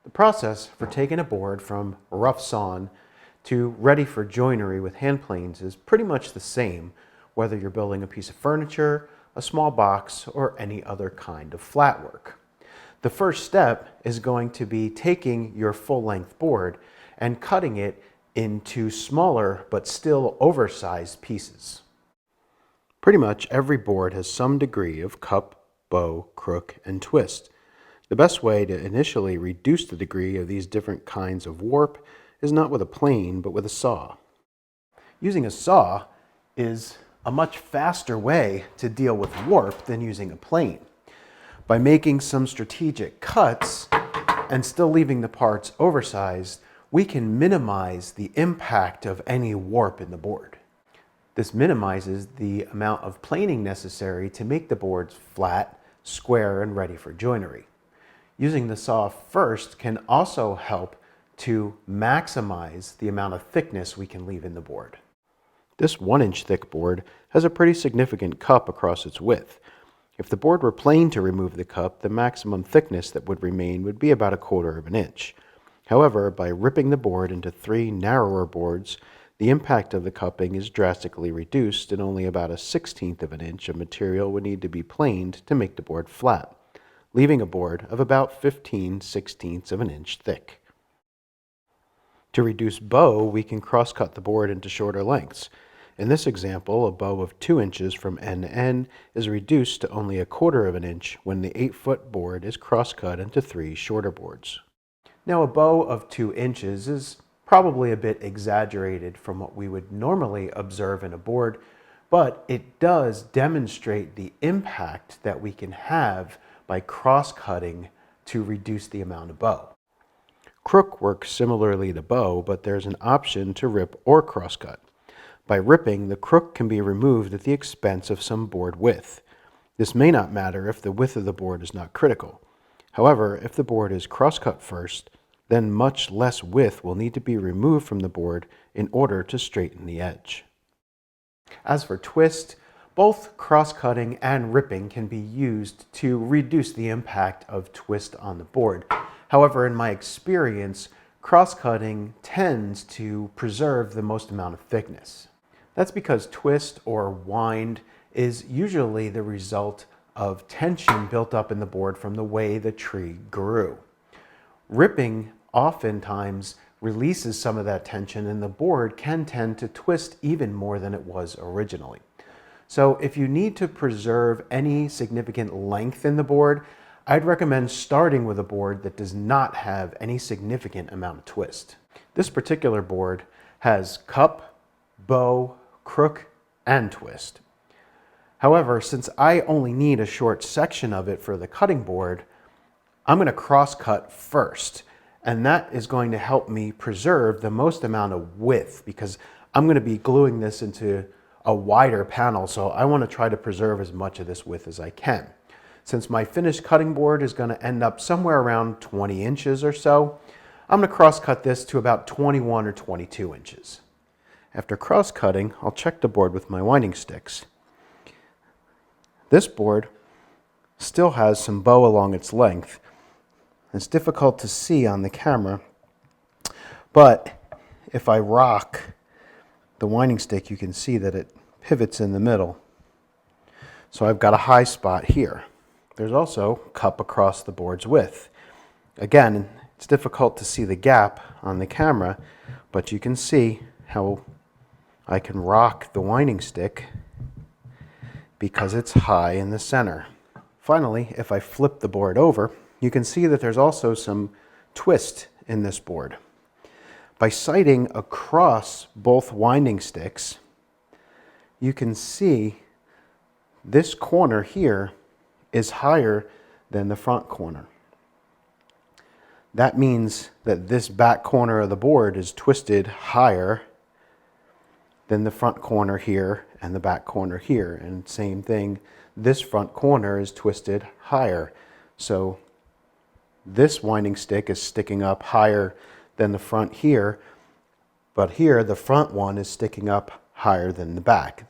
The process for taking a board from rough sawn to ready for joinery with hand planes is pretty much the same, whether you're building a piece of furniture, a small box, or any other kind of flat work. The first step is going to be taking your full-length board and cutting it into smaller but still oversized pieces. Pretty much every board has some degree of cup, bow, crook, and twist. The best way to initially reduce the degree of these different kinds of warp is not with a plane, but with a saw. Using a saw is a much faster way to deal with warp than using a plane. By making some strategic cuts and still leaving the parts oversized, we can minimize the impact of any warp in the board. This minimizes the amount of planing necessary to make the boards flat, square, and ready for joinery. Using the saw first can also help to maximize the amount of thickness we can leave in the board. This 1-inch thick board has a pretty significant cup across its width. If the board were plain to remove the cup, the maximum thickness that would remain would be about 1/4 of an inch. However, by ripping the board into 3 narrower boards, the impact of the cupping is drastically reduced, and only about 1/16 of an inch of material would need to be planed to make the board flat, leaving a board of about 15/16 of an inch thick. To reduce bow, we can cross-cut the board into shorter lengths. In this example, a bow of 2 inches from end to end is reduced to only 1/4 of an inch when the 8-foot board is cross-cut into 3 shorter boards. Now, a bow of 2 inches is probably a bit exaggerated from what we would normally observe in a board, but it does demonstrate the impact that we can have by cross-cutting to reduce the amount of bow. Crook works similarly to bow, but there's an option to rip or cross-cut. By ripping, the crook can be removed at the expense of some board width. This may not matter if the width of the board is not critical. However, if the board is cross-cut first, then much less width will need to be removed from the board in order to straighten the edge. As for twist, both cross-cutting and ripping can be used to reduce the impact of twist on the board. However, in my experience, cross-cutting tends to preserve the most amount of thickness. That's because twist or wind is usually the result of tension built up in the board from the way the tree grew. Ripping oftentimes releases some of that tension, and the board can tend to twist even more than it was originally. So if you need to preserve any significant length in the board, I'd recommend starting with a board that does not have any significant amount of twist. This particular board has cup, bow, crook, and twist. However, since I only need a short section of it for the cutting board, I'm going to cross-cut first, and that is going to help me preserve the most amount of width because I'm going to be gluing this into a wider panel, so I want to try to preserve as much of this width as I can. Since my finished cutting board is going to end up somewhere around 20 inches or so, I'm going to cross-cut this to about 21 or 22 inches. After cross-cutting, I'll check the board with my winding sticks. This board still has some bow along its length. It's difficult to see on the camera, but if I rock the winding stick, you can see that it pivots in the middle. So I've got a high spot here. There's also cup across the board's width. Again, it's difficult to see the gap on the camera, but you can see how I can rock the winding stick because it's high in the center. Finally, if I flip the board over, you can see that there's also some twist in this board. By sighting across both winding sticks, you can see this corner here is higher than the front corner. That means that this back corner of the board is twisted higher than the front corner here and the back corner here. And same thing, this front corner is twisted higher. So this winding stick is sticking up higher than the front here, but here the front one is sticking up higher than the back.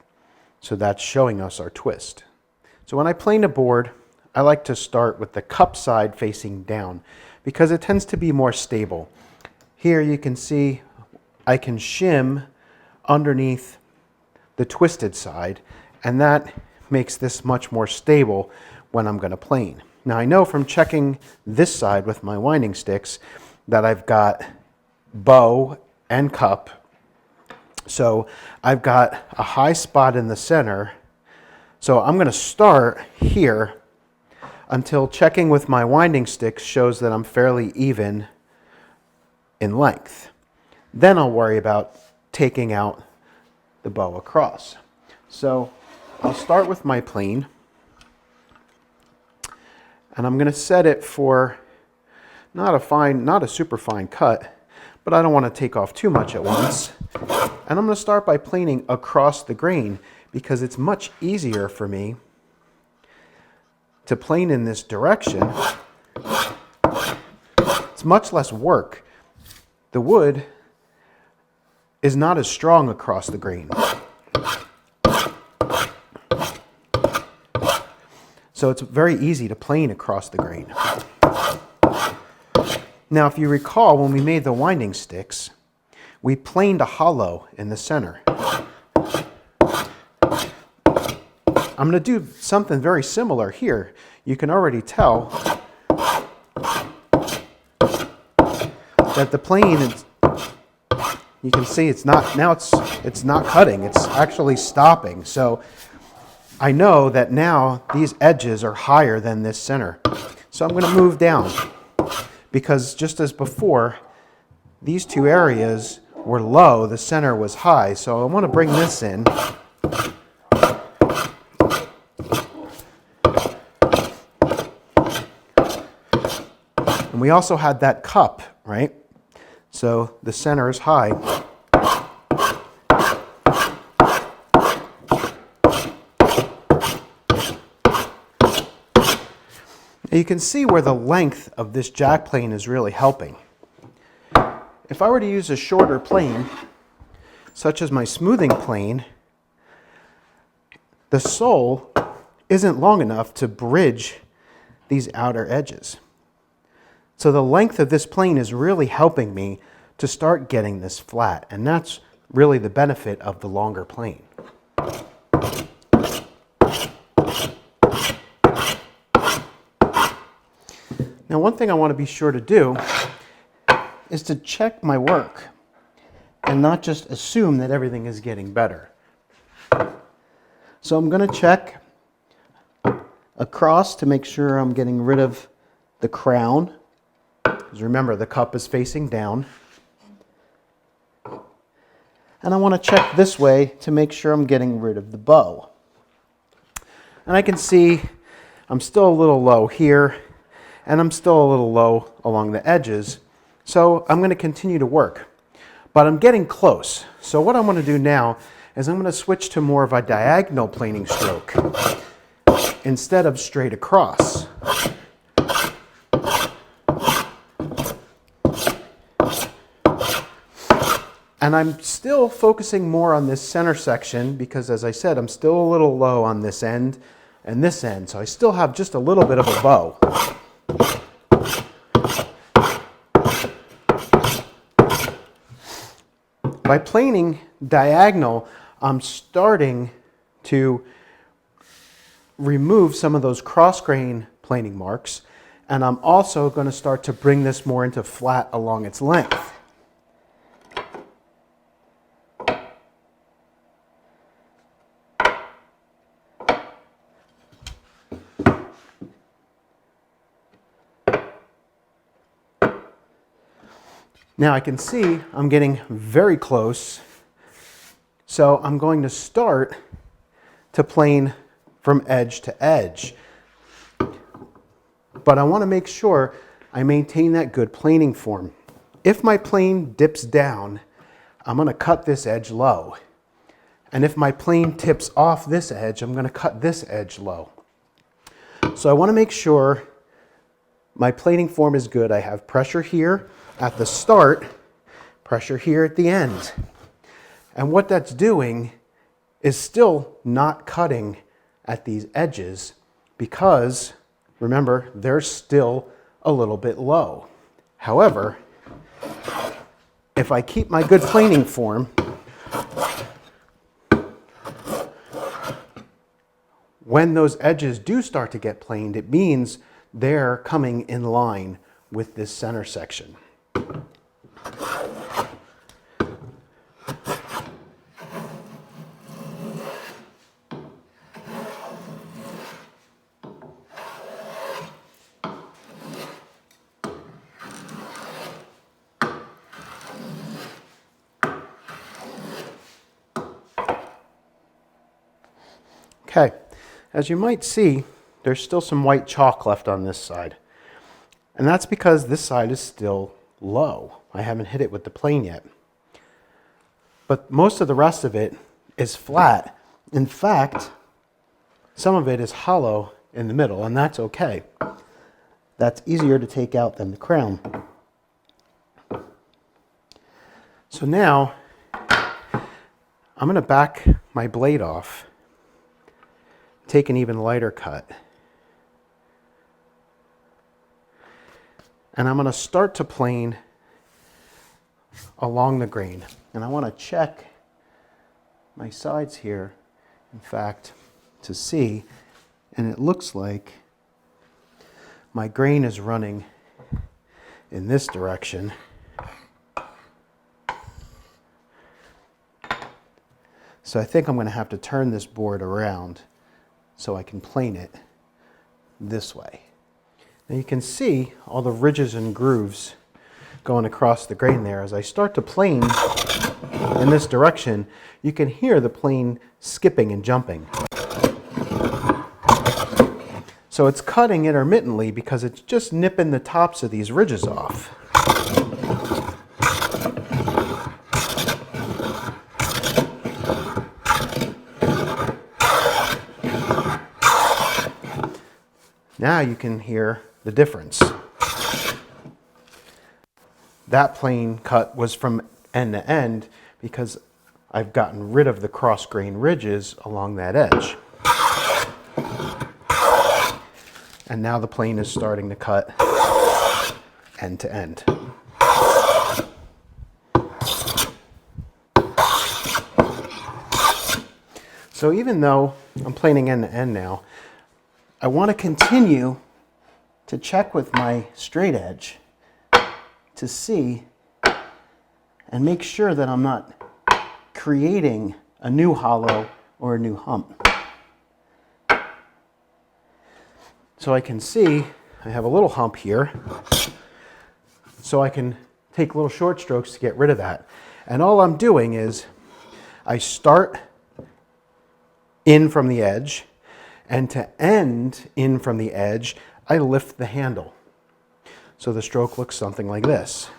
So that's showing us our twist. So when I plane a board, I like to start with the cup side facing down because it tends to be more stable. Here you can see I can shim underneath the twisted side, and that makes this much more stable when I'm going to plane. Now I know from checking this side with my winding sticks that I've got bow and cup. So I've got a high spot in the center. So I'm going to start here until checking with my winding sticks shows that I'm fairly even in length. Then I'll worry about taking out the bow across. So I'll start with my plane, and I'm going to set it for not a super fine cut, but I don't want to take off too much at once. And I'm going to start by planing across the grain because it's much easier for me to plane in this direction. It's much less work. The wood is not as strong across the grain. So it's very easy to plane across the grain. Now, if you recall, when we made the winding sticks, we planed a hollow in the center. I'm going to do something very similar here. You can already tell that the plane is, you can see it's not, now it's not cutting, it's actually stopping. So I know that now these edges are higher than this center. So I'm going to move down because just as before, these two areas were low, the center was high. So I want to bring this in. And we also had that cup, right? So the center is high. Now you can see where the length of this jack plane is really helping. If I were to use a shorter plane, such as my smoothing plane, the sole isn't long enough to bridge these outer edges. So the length of this plane is really helping me to start getting this flat, and that's really the benefit of the longer plane. Now, one thing I want to be sure to do is to check my work and not just assume that everything is getting better. So I'm going to check across to make sure I'm getting rid of the crown. Because remember, the cup is facing down. And I want to check this way to make sure I'm getting rid of the bow. And I can see I'm still a little low here, and I'm still a little low along the edges. So I'm going to continue to work. But I'm getting close. So what I'm going to do now is I'm going to switch to more of a diagonal planing stroke instead of straight across. And I'm still focusing more on this center section because, as I said, I'm still a little low on this end and this end. So I still have just a little bit of a bow. By planing diagonal, I'm starting to remove some of those cross grain planing marks, and I'm also going to start to bring this more into flat along its length. Now I can see I'm getting very close, so I'm going to start to plane from edge to edge. But I want to make sure I maintain that good planing form. If my plane dips down, I'm going to cut this edge low. And if my plane tips off this edge, I'm going to cut this edge low. So I want to make sure my planing form is good. I have pressure here at the start, pressure here at the end. And what that's doing is still not cutting at these edges because, remember, they're still a little bit low. However, if I keep my good planing form, when those edges do start to get planed, it means they're coming in line with this center section. Okay, as you might see, there's still some white chalk left on this side. And that's because this side is still low. I haven't hit it with the plane yet. But most of the rest of it is flat. In fact, some of it is hollow in the middle, and that's okay. That's easier to take out than the crown. So now, I'm going to back my blade off, take an even lighter cut, and I'm going to start to plane along the grain. And I want to check my sides here, in fact, to see, and it looks like my grain is running in this direction. So I think I'm going to have to turn this board around so I can plane it this way. Now you can see all the ridges and grooves going across the grain there. As I start to plane in this direction, you can hear the plane skipping and jumping. So it's cutting intermittently because it's just nipping the tops of these ridges off. Now you can hear the difference. That plane cut was from end to end because I've gotten rid of the cross grain ridges along that edge. And now the plane is starting to cut end to end. So even though I'm planing end to end now, I want to continue to check with my straight edge to see and make sure that I'm not creating a new hollow or a new hump. So I can see I have a little hump here, so I can take little short strokes to get rid of that. And all I'm doing is I start in from the edge, and to end in from the edge, I lift the handle. So the stroke looks something like this.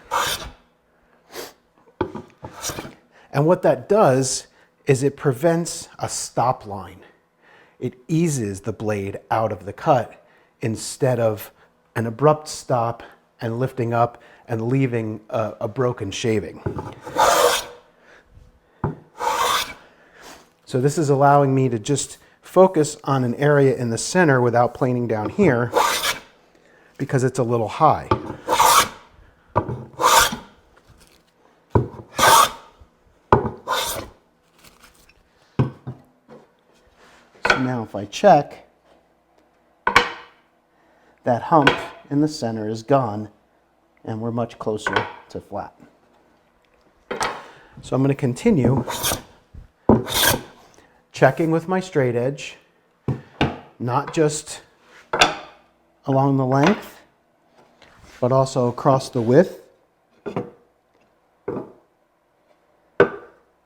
And what that does is it prevents a stop line. It eases the blade out of the cut instead of an abrupt stop and lifting up and leaving a broken shaving. So this is allowing me to just focus on an area in the center without planing down here because it's a little high. So now if I check, that hump in the center is gone and we're much closer to flat. So I'm going to continue checking with my straight edge, not just along the length, but also across the width,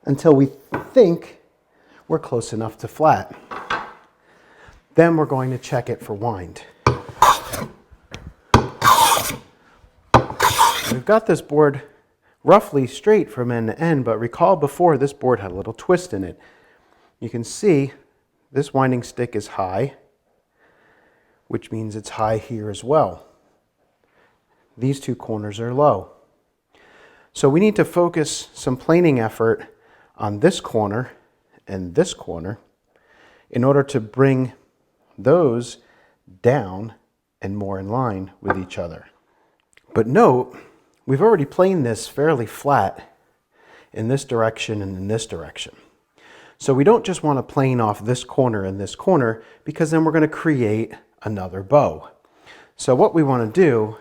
until we think we're close enough to flat. Then we're going to check it for wind. We've got this board roughly straight from end to end, but recall before this board had a little twist in it. You can see this winding stick is high, which means it's high here as well. These two corners are low. So we need to focus some planing effort on this corner and this corner in order to bring those down and more in line with each other. But note we've already planed this fairly flat in this direction and in this direction. So we don't just want to plane off this corner and this corner, because then we're going to create another bow. So what we want to do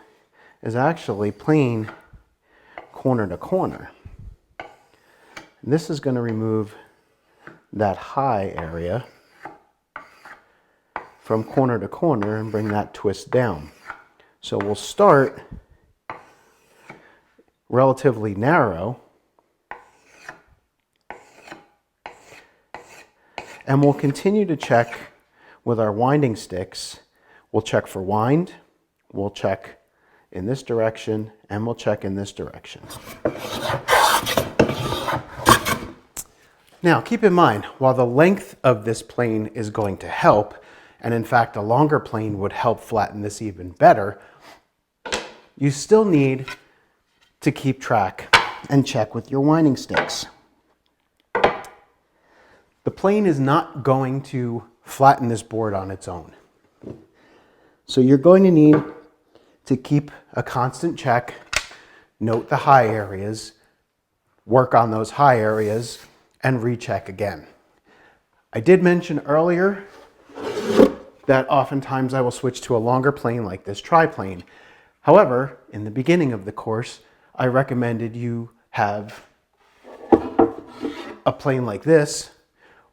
is actually plane corner to corner. And this is going to remove that high area from corner to corner and bring that twist down. So we'll start relatively narrow, and we'll continue to check with our winding sticks. We'll check for wind, we'll check in this direction, and we'll check in this direction. Now keep in mind, while the length of this plane is going to help, and in fact a longer plane would help flatten this even better, you still need to keep track and check with your winding sticks. The plane is not going to flatten this board on its own. So you're going to need to keep a constant check, note the high areas, work on those high areas, and recheck again. I did mention earlier that oftentimes I will switch to a longer plane like this triplane. However, in the beginning of the course, I recommended you have a plane like this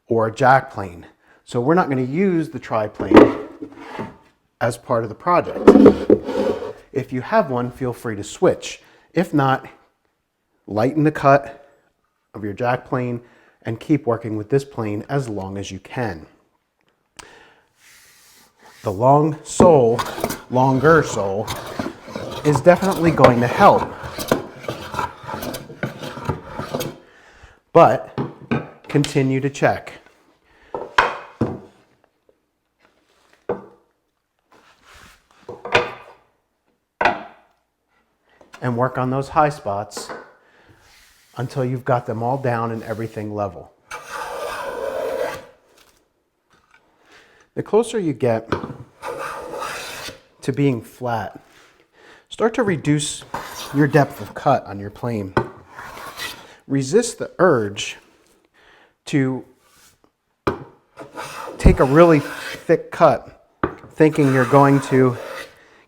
or a jack plane. So we're not going to use the triplane as part of the project. If you have one, feel free to switch. If not, lighten the cut of your jack plane and keep working with this plane as long as you can. The longer sole is definitely going to help. But continue to check. And work on those high spots until you've got them all down and everything level. The closer you get to being flat, start to reduce your depth of cut on your plane. Resist the urge to take a really thick cut, thinking you're going to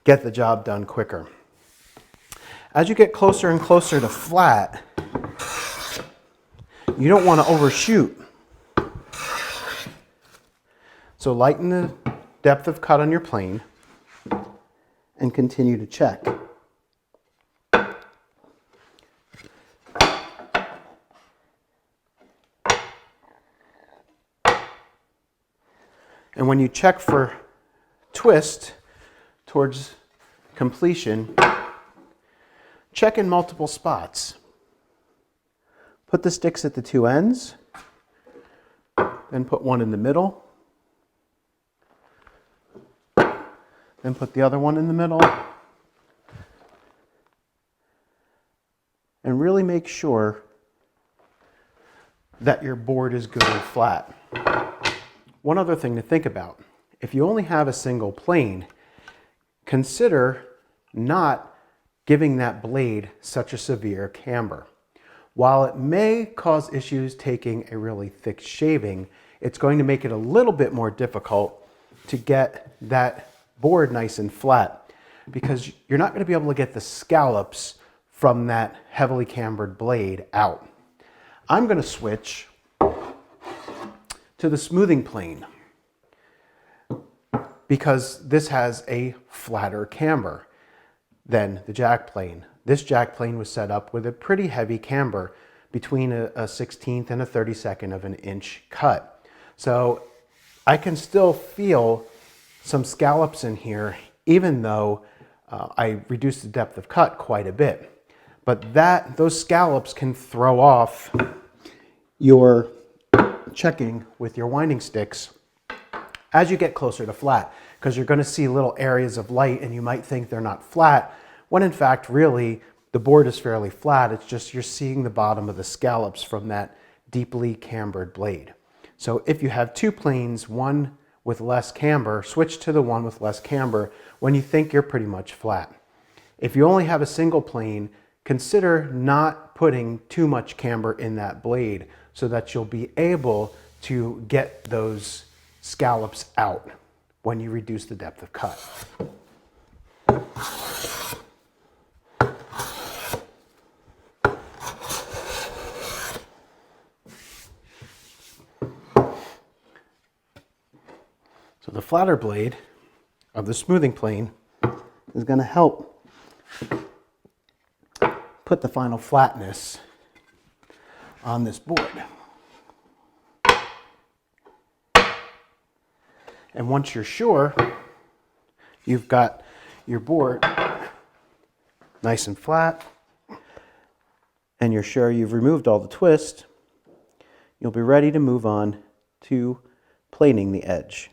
get the job done quicker. As you get closer and closer to flat, you don't want to overshoot. So lighten the depth of cut on your plane and continue to check. And when you check for twist towards completion, check in multiple spots. Put the sticks at the two ends, then put one in the middle, then put the other one in the middle, and really make sure that your board is good and flat. One other thing to think about, if you only have a single plane, consider not giving that blade such a severe camber. While it may cause issues taking a really thick shaving, it's going to make it a little bit more difficult to get that board nice and flat, because you're not going to be able to get the scallops from that heavily cambered blade out. I'm going to switch to the smoothing plane because this has a flatter camber than the jack plane. This jack plane was set up with a pretty heavy camber between a 16th and a 32nd of an inch cut. So I can still feel some scallops in here, even though I reduced the depth of cut quite a bit. But those scallops can throw off your checking with your winding sticks as you get closer to flat, because you're going to see little areas of light and you might think they're not flat, when in fact really the board is fairly flat. It's just you're seeing the bottom of the scallops from that deeply cambered blade. So if you have two planes, one with less camber, switch to the one with less camber when you think you're pretty much flat. If you only have a single plane, consider not putting too much camber in that blade so that you'll be able to get those scallops out when you reduce the depth of cut. So the flatter blade of the smoothing plane is going to help put the final flatness on this board. And once you're sure you've got your board nice and flat, and you're sure you've removed all the twist, you'll be ready to move on to planing the edge.